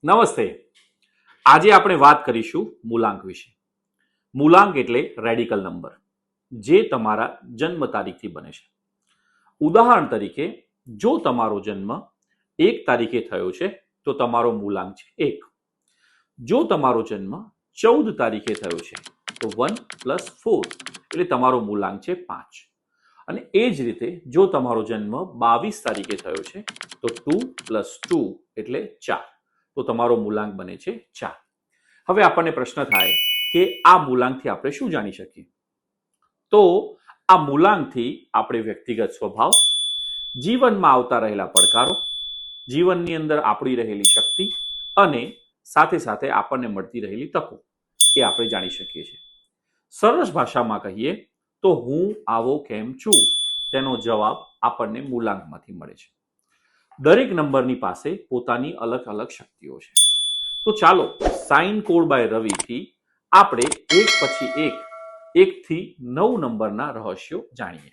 નમસ્તે. આજે આપણે વાત કરીશું મૂલાંક વિશે. મૂલાંક એટલે રેડિકલ નંબર જે તમારા જન્મ તારીખથી બને છે. ઉદાહરણ તરીકે, જો તમારો જન્મ 1 તારીખે થયો છે તો તમારો મૂલાંક છે 1. જો તમારો જન્મ 14 તારીખે થયો છે તો 1 + 4 એટલે તમારો મૂલાંક છે 5. અને એ જ રીતે જો તમારો જન્મ 22 તારીખે થયો છે તો 2 + 2 એટલે 4. તો તમારો મૂલાંક બને છે 4. હવે આપણને પ્રશ્ન થાય કે આ મૂલાંકથી આપણે શું જાણી શકીએ? તો આ મૂલાંકથી આપણે વ્યક્તિગત સ્વભાવ, જીવનમાં આવતા રહેલા પડકારો, જીવનની અંદર આપણી રહેલી શક્તિ અને સાથે સાથે આપણને મળતી રહેલી તકો એ આપણે જાણી શકીએ છીએ. સરસ ભાષામાં કહીએ તો હું આવો કેમ છું તેનો જવાબ આપણને મૂલાંકમાંથી મળે છે. દરેક નંબરની પાસે પોતાની અલગ અલગ શક્તિઓ છે. તો ચાલો સાઇન કોડ બાય રવિથી આપણે એક પછી એક 1 થી 9 નંબરના રહસ્યો જાણીએ.